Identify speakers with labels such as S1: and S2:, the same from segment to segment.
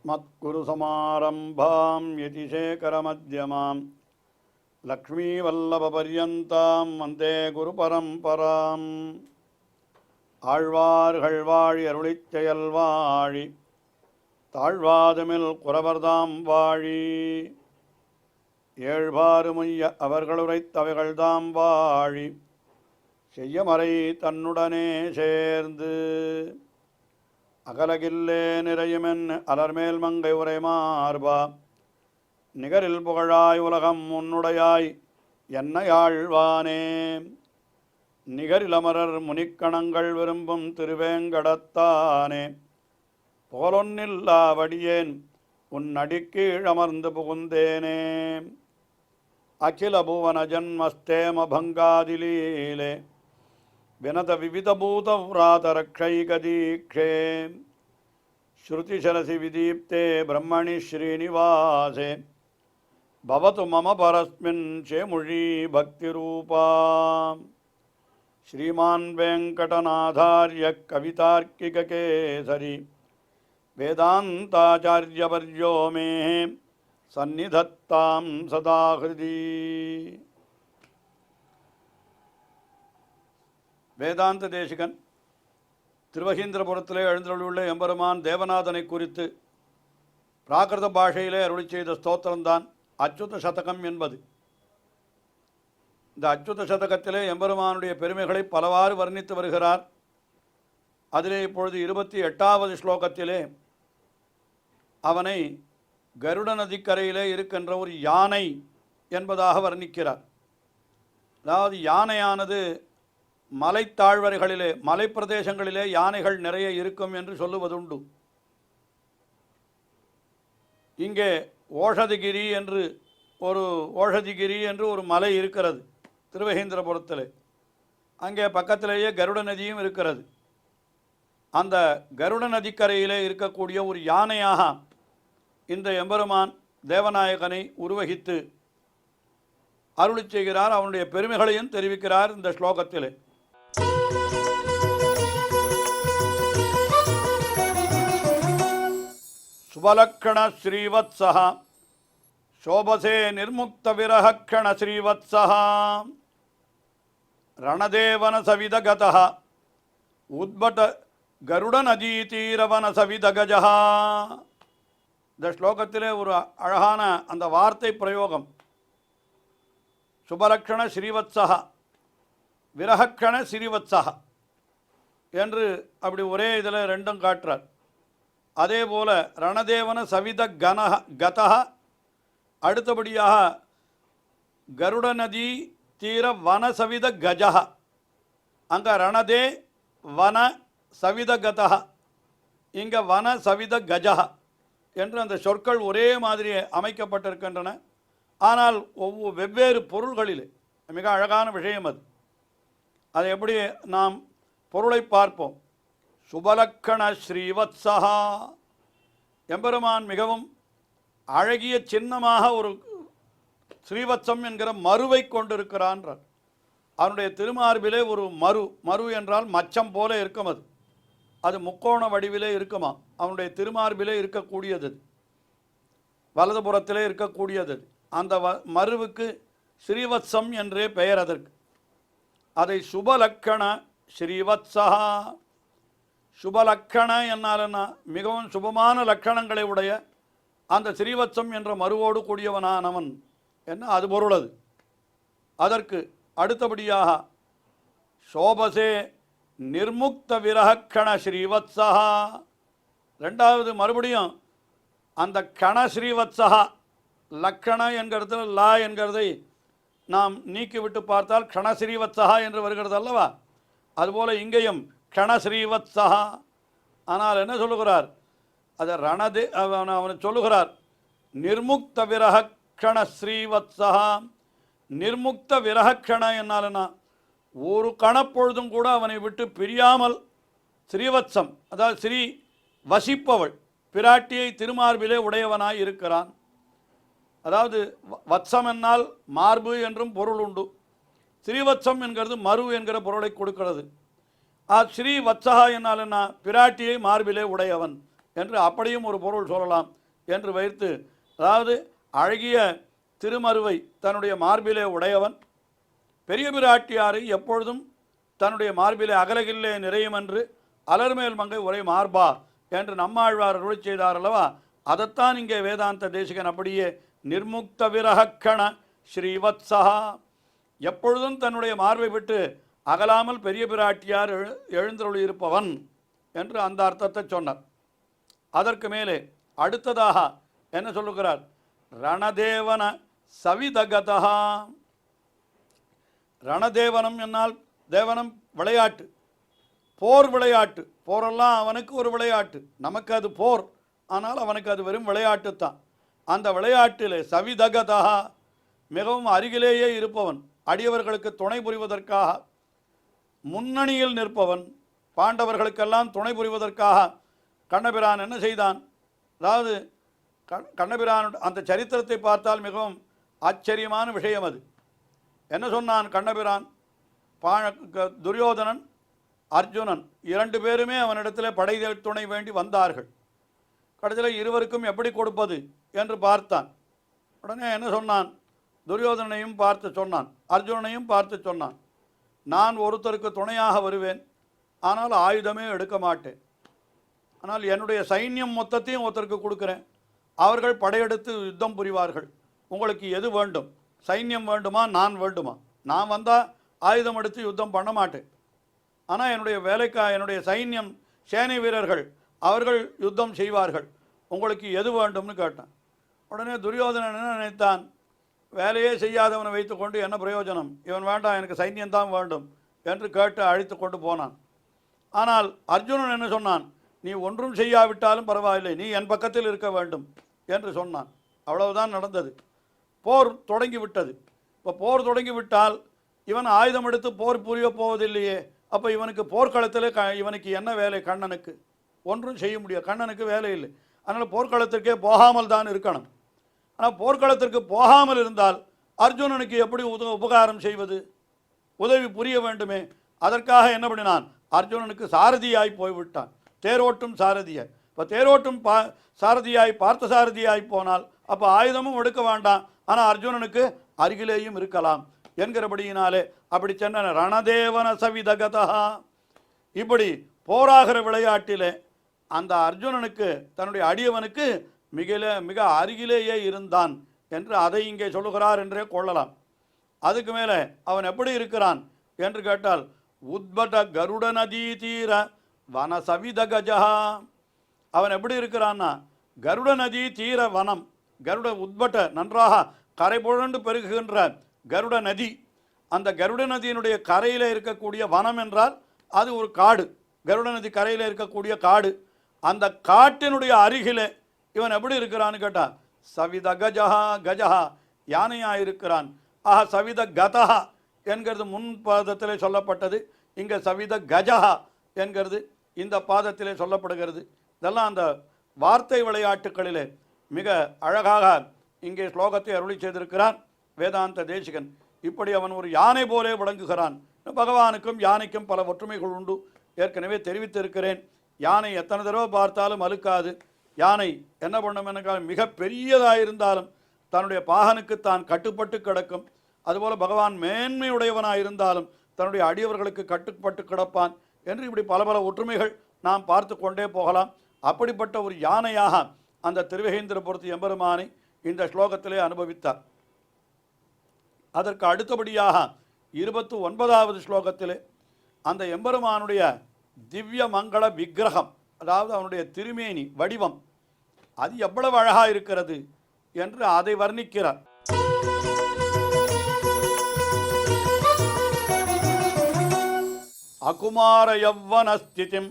S1: अस्मत्कुरुसमारम्भां यतिशेखरमध्यमां लक्ष्मीवल्लभपर्यन्तां वन्दे गुरुपरम्पराम् ஆழ்வார்கள் வாழி அருளிச் செயல் வாழி தாழ்வாதுமில் குறவர்தாம் வாழி ஏழ்வாறுமுய்ய அவர்களுரைத்தவைகள்தாம் வாழி செய்யமறை தன்னுடனே சேர்ந்து அகலகில்லே நிறையுமென் அலர்மேல் மங்கை உரை மார்பா நிகரில் புகழாய் உலகம் உன்னுடையாய் என்னையாழ்வானே நிகரிலமரர் முனிக்கணங்கள் விரும்பும் திருவேங்கடத்தானே புகழொன்னில்லாவடியேன் உன் அடிக்கீழமர்ந்து புகுந்தேனே அகில புவன ஜன்மஸ்தேம பங்காதிலீலே வினத விவிதபூத விராதரக்ஷைகதீக்ஷே ஸ்ருதிசரசி விதீப்தே பிரம்மணி ஸ்ரீனிவாசே பவது மம பரஸ்மின் சேமுழி பக்திரூபா श्रीमान् वेङ्कटनाथार्य कवितार्किककेसरी वेदान्ताचार्यवर्यो मे सन्निधत्तां सदा हृदि வேதாந்த தேசிகன் திருவகீந்திரபுரத்திலே எழுந்தருளியுள்ள எம்பெருமான் தேவநாதனை குறித்து பிராகிருத பாஷையிலே அருளி செய்த ஸ்தோத்திரம்தான் அச்சுத சதகம் என்பது. இந்த அச்சுத சதகத்திலே எம்பெருமானுடைய பெருமைகளை பலவாறு வர்ணித்து வருகிறார். அதிலே இப்பொழுது 28வது ஸ்லோகத்திலே அவனை கருட நதிக்கரையிலே இருக்கின்ற ஒரு யானை என்பதாக வர்ணிக்கிறார். அதாவது யானையானது மலைத்தாழ்வரைகளிலே மலைப்பிரதேசங்களிலே யானைகள் நிறைய இருக்கும் என்று சொல்லுவதுண்டு. இங்கே ஓஷதிகிரி என்று ஒரு மலை இருக்கிறது திருவகீந்திரபுரத்தில். அங்கே பக்கத்திலேயே கருட நதியும் இருக்கிறது. அந்த கருட நதிக்கரையிலே இருக்கக்கூடிய ஒரு யானையாக இந்த எம்பெருமான் தேவநாயகனை உருவகித்து அருளி செய்கிறார். அவனுடைய பெருமைகளையும் தெரிவிக்கிறார் இந்த ஸ்லோகத்திலே. சுபலக்ஷண ஸ்ரீவத்ஸஹ சோபசே நிர்முக்த விரஹக்ஷண ஸ்ரீவத்ஸஹ ரணதேவன சவிதகதஹ உத்பட கருட நதீதீரவன சவிதகஜஹ. இந்த ஸ்லோகத்திலே ஒரு அழகான அந்த வார்த்தை பிரயோகம். சுபலக்ஷண ஸ்ரீவத்ஸஹ விரஹக்ஷண ஸ்ரீவத்ஸஹ என்று அப்படி ஒரே இதில் ரெண்டும் காட்டுறார். அதே போல ரணதேவன சவித கதஹ, அடுத்தபடியாக கருட நதி தீர வன சவித கஜஹ. அங்கே ரணதே வன சவித கதஹ, இங்கே வன சவித கஜஹ என்று அந்த சொற்கள் ஒரே மாதிரி அமைக்கப்பட்டிருக்கின்றன. ஆனால் வெவ்வேறு பொருள்களில் மிக அழகான விஷயம் அது. அதை எப்படி நாம் பொருளை பார்ப்போம். சுபலக்கண ஸ்ரீவத்ஸஹா, எம்பெருமான் மிகவும் அழகிய சின்னமாக ஒரு ஸ்ரீவத்சம் என்கிற மருவை கொண்டிருக்கிறான்றார். அவனுடைய திருமார்பிலே ஒரு மரு என்றால் மச்சம் போல இருக்கும். அது முக்கோண வடிவிலே இருக்குமா. அவனுடைய திருமார்பிலே இருக்கக்கூடியது, வலதுபுறத்திலே இருக்கக்கூடியது. அந்த மருவுக்கு ஸ்ரீவத்சம் என்றே பெயர் அதற்கு. அதை சுபலக்கண ஸ்ரீவத்ஸஹா. சுபலக்கண என்னாலன்னா மிகவும் சுபமான லக்கணங்களை உடைய அந்த ஸ்ரீவத்சம் என்ற மருவோடு கூடியவனானவன் என்ன அது பொருள். அது அதற்கு அடுத்தபடியாக சோபசே நிர்முக்த விரஹக்ஷண ஸ்ரீவத்ஸஹா. ரெண்டாவது மறுபடியும் அந்த கண ஸ்ரீவத்ஸஹா, லக்கண என்கிறது லா என்கிறதை நாம் நீக்கிவிட்டு பார்த்தால் கணஸ்ரீவத்ஸஹா என்று வருகிறது அல்லவா. அதுபோல் இங்கேயும் கணஸ்ரீவத்ஸஹா. ஆனால் என்ன சொல்லுகிறார், அதை ரணதே அவனை சொல்லுகிறார் நிர்முக்த விரஹக்ஷண ஸ்ரீவத்ஸஹா. நிர்முக்த விரஹக்ஷண என்னாலனா ஒரு கணப்பொழுதும் கூட அவனை விட்டு பிரியாமல் ஸ்ரீவத்சம், அதாவது ஸ்ரீ வசிப்பவள் பிராட்டியை திருமார்பிலே உடையவனாய் இருக்கிறான். அதாவது வத்சம் என்னால் மார்பு என்றும் பொருள் உண்டு. ஸ்ரீவத்சம் என்கிறது மரு என்கிற பொருளை கொடுக்கிறது. ஸ்ரீ வத்சகா என்னால் என்ன, பிராட்டியை மார்பிலே உடையவன் என்று அப்படியும் ஒரு பொருள் சொல்லலாம் என்று வைத்து, அதாவது அழகிய திருமருவை தன்னுடைய மார்பிலே உடையவன் பெரிய பிராட்டியாரை எப்பொழுதும் தன்னுடைய மார்பிலே அகலகில்லே நிறையும் என்று அலர்மேல் மங்கை உரை மார்பா என்று நம்மாழ்வார் அருளி செய்தார் அல்லவா? அதைத்தான் இங்கே வேதாந்த தேசிகன் அப்படியே நிர்முக்த விரகக்கண ஸ்ரீவத்ஸா, எப்பொழுதும் தன்னுடைய மார்பை விட்டு அகலாமல் பெரிய பிராட்டியார் எழுந்தருளி இருப்பவன் என்று அந்த அர்த்தத்தை சொன்னார். அதற்கு மேலே அடுத்ததாக என்ன சொல்லுகிறார்? ரணதேவன சவிதகதா. ரணதேவனம் என்னால் தேவனம் விளையாட்டு, போர் விளையாட்டு. போரெல்லாம் அவனுக்கு ஒரு விளையாட்டு, நமக்கு அது போர், ஆனால் அவனுக்கு அது வெறும் விளையாட்டுத்தான். அந்த விளையாட்டிலே சவிதகதா, மிகவும் அருகிலேயே இருப்பவன், அடியவர்களுக்கு துணை புரிவதற்காக முன்னணியில் நிற்பவன், பாண்டவர்களுக்கெல்லாம் துணை புரிவதற்காக கண்ணபிரான் என்ன செய்தான்? அதாவது கண்ணபிரான் அந்த சரித்திரத்தை பார்த்தால் மிகவும் ஆச்சரியமான விஷயம் அது. என்ன சொன்னான் கண்ணபிரான்? துரியோதனன் அர்ஜுனன் இரண்டு பேருமே அவனிடத்தில் படை துணை வேண்டி வந்தார்கள். கடைசியில் இருவருக்கும் எப்படி கொடுப்பது என்று பார்த்தான். உடனே என்ன சொன்னான்? துரியோதனையும் பார்த்து சொன்னான், அர்ஜுனனையும் பார்த்து சொன்னான், நான் ஒருத்தருக்கு துணையாக வருவேன், ஆனால் ஆயுதமே எடுக்க மாட்டேன். ஆனால் என்னுடைய சைன்யம் மொத்தத்தையும் ஒருத்தருக்கு கொடுக்குறேன், அவர்கள் படையெடுத்து யுத்தம் புரிவார்கள். உங்களுக்கு எது வேண்டும்? சைன்யம் வேண்டுமா, நான் வேண்டுமா? நான் வந்தால் ஆயுதம் எடுத்து யுத்தம் பண்ண மாட்டேன், ஆனால் என்னுடைய சைன்யம் சேனை வீரர்கள் அவர்கள் யுத்தம் செய்வார்கள், உங்களுக்கு எது வேண்டும்னு கேட்டான். உடனே துரியோதனன் என்ன நினைத்தான்? வேலையே செய்யாதவனை வைத்துக்கொண்டு என்ன பிரயோஜனம், இவன் வேண்டாம், எனக்கு சைன்யம்தான் வேண்டும் என்று கேட்டு அழைத்து கொண்டு போனான். ஆனால் அர்ஜுனன் என்ன சொன்னான்? நீ ஒன்றும் செய்யாவிட்டாலும் பரவாயில்லை, நீ என் பக்கத்தில் இருக்க வேண்டும் என்று சொன்னான். அவ்வளவுதான் நடந்தது. போர் தொடங்கிவிட்டது. இப்போ போர் தொடங்கிவிட்டால் இவன் ஆயுதம் எடுத்து போர் புரிய போவதில்லையே. அப்போ இவனுக்கு போர்க்களத்தில் இவனுக்கு என்ன வேலை? கண்ணனுக்கு ஒன்றும் செய்ய முடியாது, கண்ணனுக்கு வேலை இல்லை. அதனால் போர்க்களத்திற்கே போகாமல் தான் இருக்கணும். ஆனால் போர்க்களத்திற்கு போகாமல் இருந்தால் அர்ஜுனனுக்கு எப்படி உபகாரம் செய்வது? உதவி புரிய வேண்டுமே. அதற்காக என்ன பண்ணினான்? அர்ஜுனனுக்கு சாரதியாய் போய்விட்டான், தேரோட்டும் சாரதியாய். இப்போ தேரோட்டும் சாரதியாய் பார்த்த சாரதியாய் போனால் அப்போ ஆயுதமும் எடுக்க வேண்டாம், ஆனால் அர்ஜுனனுக்கு அருகிலேயும் இருக்கலாம் என்கிறபடியினாலே அப்படி சென்ன ரணதேவன சவிதகதா. இப்படி போராகிற விளையாட்டிலே அந்த அர்ஜுனனுக்கு தன்னுடைய அடியவனுக்கு மிக அருகிலேயே இருந்தான் என்று அதை இங்கே சொல்லுகிறார் என்றே கொள்ளலாம். அதுக்கு மேலே அவன் எப்படி இருக்கிறான் என்று கேட்டால், உத்பட கருட நதி தீர வன சவிதகஜா. அவன் எப்படி இருக்கிறான்னா, கருட நதி தீர வனம், கருட உத்பட்ட நன்றாக கரை புரண்டு பெருகுகின்ற கருட நதி, அந்த கருட நதியினுடைய கரையில் இருக்கக்கூடிய வனம் என்றால் அது ஒரு காடு. கருட நதி கரையில் இருக்கக்கூடிய காடு, அந்த காட்டினுடைய அருகிலே இவன் எப்படி இருக்கிறான்னு கேட்டால் சவித கஜஹா, கஜஹா யானையாக இருக்கிறான். ஆஹா, சவித கதஹா என்கிறது முன் பாதத்திலே சொல்லப்பட்டது, இங்கே சவித கஜஹா என்கிறது இந்த பாதத்திலே சொல்லப்படுகிறது. இதெல்லாம் அந்த வார்த்தை விளையாட்டுகளிலே மிக அழகாக இங்கே ஸ்லோகத்தை அருளி செய்திருக்கிறான் வேதாந்த தேசிகன். இப்படி அவன் ஒரு யானை போலே விளங்குகிறான். பகவானுக்கும் யானைக்கும் பல ஒற்றுமைகள் உண்டு, ஏற்கனவே தெரிவித்திருக்கிறேன். யானை எத்தனை தடவை பார்த்தாலும் அழுக்காது. யானை என்ன பண்ணும் என்றால் மிக பெரியதாக இருந்தாலும் தன்னுடைய பாகனுக்கு தான் கட்டுப்பட்டு கிடக்கும். அதுபோல் பகவான் மேன்மையுடையவனாக இருந்தாலும் தன்னுடைய அடியவர்களுக்கு கட்டுப்பட்டு கிடப்பான் என்று இப்படி பல பல ஒற்றுமைகள் நாம் பார்த்து கொண்டே போகலாம். அப்படிப்பட்ட ஒரு யானையாக அந்த திருவேகேந்திரபுரத்து எம்பெருமானை இந்த ஸ்லோகத்திலே அனுபவித்தார். அதற்கு அடுத்தபடியாக 29வது ஸ்லோகத்திலே அந்த எம்பெருமானுடைய திவ்ய மங்கள விக்கிரகம், அதாவது அவனுடைய திருமேனி வடிவம், அது எவ்வளவு அழகாக இருக்கிறது என்று அதை வர்ணிக்கிறார். அகுமார யவ்வன ஸ்திதிம்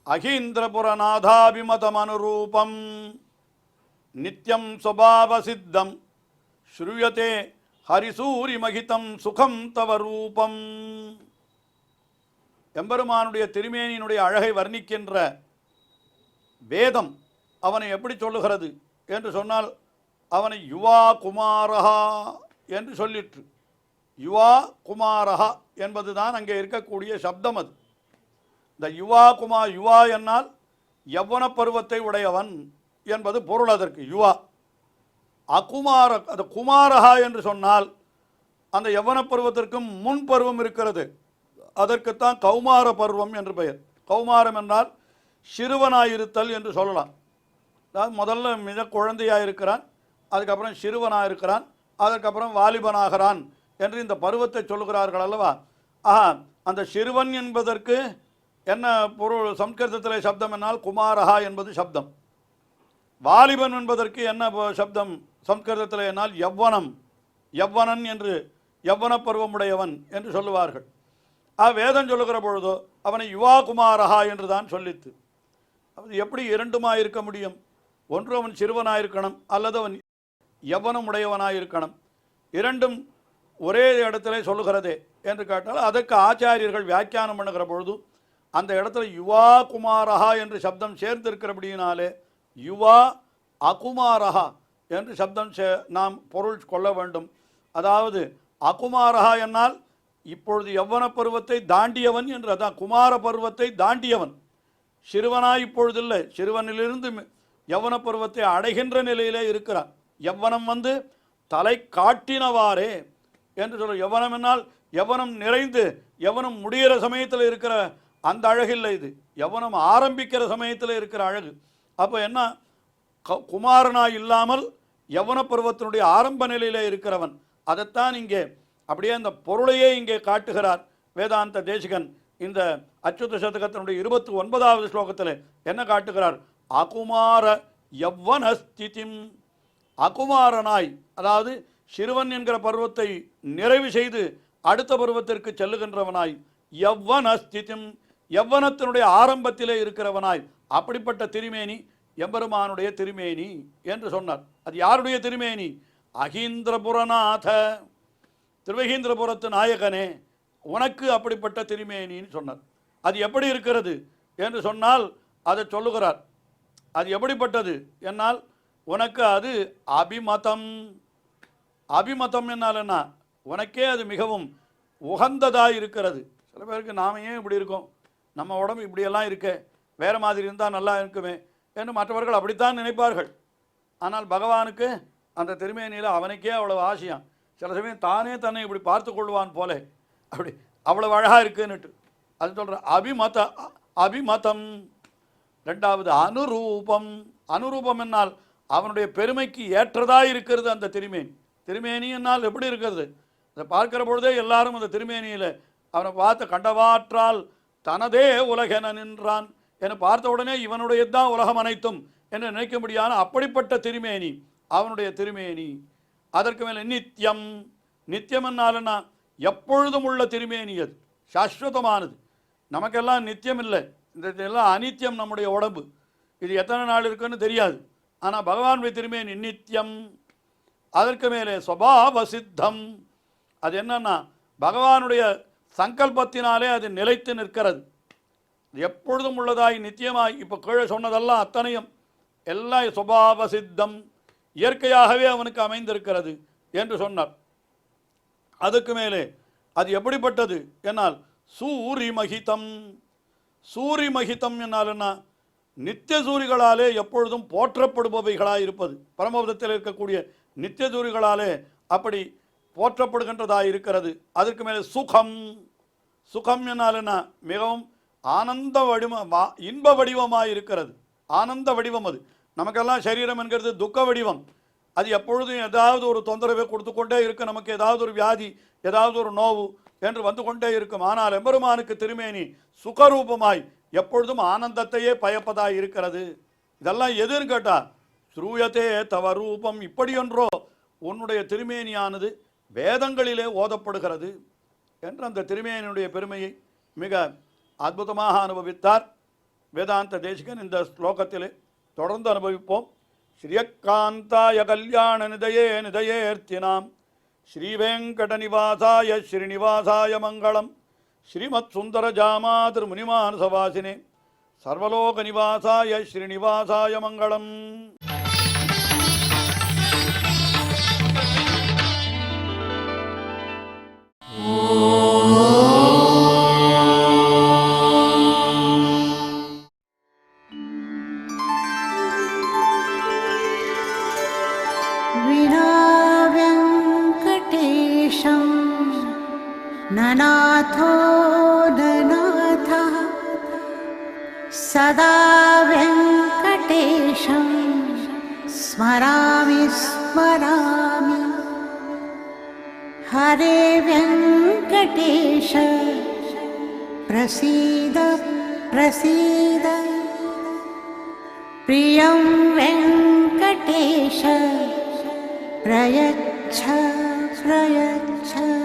S1: அகீந்திரபுரநாதாபிமதமனுரூபம் நித்யம் சுபாவ சித்தம் ஸ்ரூயதே ஹரிசூரிமகிதம் சுகம் தவ ரூபம். எம்பெருமானுடைய திருமேனியினுடைய அழகை வர்ணிக்கின்ற வேதம் அவனை எப்படி சொல்லுகிறது என்று சொன்னால், அவனை யுவா குமாரஹா என்று சொல்லிற்று. யுவா குமாரஹா என்பதுதான் அங்கே இருக்கக்கூடிய சப்தம். அது இந்த யுவா என்னால் யவ்வன பருவத்தை உடையவன் என்பது பொருள். அதற்கு யுவா. அகுமார, அது குமாரஹா என்று சொன்னால் அந்த யவ்வன பருவத்திற்கும் முன் பருவம் இருக்கிறது. அதற்குத்தான் கௌமார பருவம் என்று பெயர். கௌமாரம் என்றால் சிறுவனாயிருத்தல் என்று சொல்லலாம். அதாவது முதல்ல மிக குழந்தையாக இருக்கிறான், அதுக்கப்புறம் சிறுவனாக இருக்கிறான், அதற்கப்புறம் வாலிபனாகிறான் என்று இந்த பருவத்தை சொல்லுகிறார்கள் அல்லவா. ஆஹா, அந்த சிறுவன் என்பதற்கு என்ன பொருள்? சம்ஸ்கிருதத்தில் சப்தம் என்னால் குமாரஹா என்பது சப்தம். வாலிபன் என்பதற்கு என்ன சப்தம் சம்ஸ்கிருதத்தில் என்னால் யவ்வனம், யவ்வனன் என்று, யவ்வன பருவமுடையவன் என்று சொல்லுவார்கள். வேதம் சொல்லுகிற பொழுதோ அவனை யுவா குமாரஹா என்று தான் சொல்லித்து. அது எப்படி இரண்டுமாக இருக்க முடியும்? ஒன்று அவன் சிறுவனாயிருக்கணும், அல்லது அவன் யவ்வனம் உடையவனாயிருக்கணும். இரண்டும் ஒரே இடத்துல சொல்லுகிறதே என்று கேட்டால் அதற்கு ஆச்சாரியர்கள் வியாக்கியானம் பண்ணுகிற பொழுது அந்த இடத்துல யுவா குமாரஹா என்று சப்தம் சேர்ந்திருக்கிறபடியினாலே யுவா அகுமாரஹா என்று சப்தம் நாம் பொருள் கொள்ள வேண்டும். அதாவது அகுமாரஹா என்னால் இப்பொழுது யவ்வன பருவத்தை தாண்டியவன் என்று, அதான் குமார பருவத்தை தாண்டியவன். சிறுவனாய் இப்பொழுது இல்லை, சிறுவனிலிருந்து யவ்வன பருவத்தை அடைகின்ற நிலையிலே இருக்கிறான். யவ்வனம் வந்து தலை காட்டினவாறே என்று சொல்ல. யவ்வனம் என்னால் யவ்வனம் நிறைந்து யவ்வனம் முடிகிற சமயத்தில் இருக்கிற அந்த அழகில்லை, இது யவ்வனம் ஆரம்பிக்கிற சமயத்தில் இருக்கிற அழகு. அப்போ என்ன, குமாரனாய் இல்லாமல் யவ்வன பருவத்தினுடைய ஆரம்ப நிலையிலே இருக்கிறவன். அதைத்தான் இங்கே அப்படியே அந்த பொருளையே இங்கே காட்டுகிறார் வேதாந்த தேசிகன். இந்த அச்சுத சதகத்தினுடைய 29வது ஸ்லோகத்தில் என்ன காட்டுகிறார்? அகுமார யவ்வன ஸ்திதிம். அகுமாரனாய், அதாவது சிறுவன் என்கிற பருவத்தை நிறைவு செய்து அடுத்த பருவத்திற்கு செல்லுகின்றவனாய், யவ்வன ஸ்திதிம், யவ்வனத்தினுடைய ஆரம்பத்திலே இருக்கிறவனாய், அப்படிப்பட்ட திருமேனி எம்பெருமானுடைய திருமேனி என்று சொன்னார். அது யாருடைய திருமேனி? அகீந்திரபுரநாத, திருவகீந்திரபுரத்து நாயகனே, உனக்கு அப்படிப்பட்ட திருமேனின்னு சொன்னார். அது எப்படி இருக்கிறது என்று சொன்னால் அதை சொல்லுகிறார். அது எப்படிப்பட்டது என்னால் உனக்கு அது அபிமதம். அபிமதம் என்னால் என்ன? உனக்கே அது மிகவும் உகந்ததாக இருக்கிறது. சில பேருக்கு நாம ஏன் இப்படி இருக்கோம், நம்ம உடம்பு இப்படியெல்லாம் இருக்க, வேறு மாதிரி இருந்தால் நல்லா இருக்குமே என்று மற்றவர்கள் அப்படித்தான் நினைப்பார்கள். ஆனால் பகவானுக்கு அந்த திருமேனியில் அவனுக்கே அவ்வளவு ஆசையான். சில சமயம் தானே தன்னை இப்படி பார்த்து கொள்வான் போல, அப்படி அவ்வளவு அழகாக இருக்குன்னுட்டு அது சொல்கிற அபிமதம். ரெண்டாவது அனுரூபம். அனுரூபம் என்னால் அவனுடைய பெருமைக்கு ஏற்றதாக இருக்கிறது அந்த திருமேனி. திருமேனி என்னால் எப்படி இருக்கிறது? அதை பார்க்கிற பொழுதே எல்லாரும் அந்த திருமேனியில் அவனை பார்த்து கண்டவாற்றால் தனதே உலகென நின்றான் என பார்த்த உடனே இவனுடையதான் உலகம் அனைத்தும் என்று நினைக்க முடியாத அப்படிப்பட்ட திருமேனி அவனுடைய திருமேனி. அதற்கு மேலே நித்தியம். நித்தியம் என்னால்னா எப்பொழுதும் உள்ள திருமேனி, அது சாஸ்வதமானது. நமக்கெல்லாம் நித்தியம் இல்லை, இந்த எல்லாம் அனித்தியம். நம்முடைய உடம்பு இது எத்தனை நாள் இருக்குன்னு தெரியாது. ஆனால் பகவானுடைய திருமேனி நித்தியம். அதற்கு மேலே ஸ்வபாவ சித்தம். அது என்னன்னா பகவானுடைய சங்கல்பத்தினாலே அது நிலைத்து நிற்கிறது, எப்பொழுதும் உள்ளதாய் நித்தியமாய். இப்போ கீழே சொன்னதெல்லாம் அத்தனையும் எல்லாம் ஸ்வபாவ சித்தம், இயற்கையாகவே அவனுக்கு அமைந்திருக்கிறது என்று சொன்னார். அதுக்கு மேலே அது எப்படிப்பட்டது என்னால் சூரிமகிதம். சூரிமகிதம் என்னால் என்ன? நித்திய சூரிகளாலே எப்பொழுதும் போற்றப்படுபவைகளாக இருப்பது. பரமபதத்தில் இருக்கக்கூடிய நித்திய சூரிகளாலே அப்படி போற்றப்படுகின்றதாக இருக்கிறது. அதற்கு மேலே சுகம். சுகம் என்னால் என்ன? மிகவும் ஆனந்த வடிவம், இன்ப வடிவமாக இருக்கிறது. ஆனந்த வடிவம். அது நமக்கெல்லாம் சரீரம் என்கிறது துக்க வடிவம். அது எப்பொழுதும் ஏதாவது ஒரு தொந்தரவை கொடுத்து கொண்டே இருக்கும். நமக்கு ஏதாவது ஒரு வியாதி, ஏதாவது ஒரு நோவு என்று வந்து கொண்டே இருக்கும். ஆனால் எம்பெருமானுக்கு திருமேனி சுகரூபமாய் எப்பொழுதும் ஆனந்தத்தையே பயப்பதாய் இருக்கிறது. இதெல்லாம் எதுன்னு கேட்டால் ஸ்ரூயத்தே தவ ரூபம். இப்படியொன்றோ உன்னுடைய திருமேனியானது வேதங்களிலே ஓதப்படுகிறது என்று அந்த திருமேனியுடைய பெருமையை மிக அற்புதமாக அனுபவித்தார் வேதாந்த தேசிகன். இந்த ஸ்லோகத்திலே தொடர்ந்து அனுபவிப்போம். ஸ்ரீயக்காந்தாய கல்யாண நிதயே நிதயேர்த்தினாம் ஸ்ரீவேங்கடநிவாசாய ஸ்ரீனிவாசாய மங்களம். ஸ்ரீமத் சுந்தர ஜாமாதிர் முனிமானசவாசினே சர்வலோக நிவாசாய ஸ்ரீனிவாசாய மங்களம்.
S2: ननाथो ननाथः सदा वेङ्कटेशं स्मरामि स्मरामि। हरे वेङ्कटेश प्रसीद प्रसीद। प्रियं वेङ्कटेश प्रयच्छ प्रयच्छ।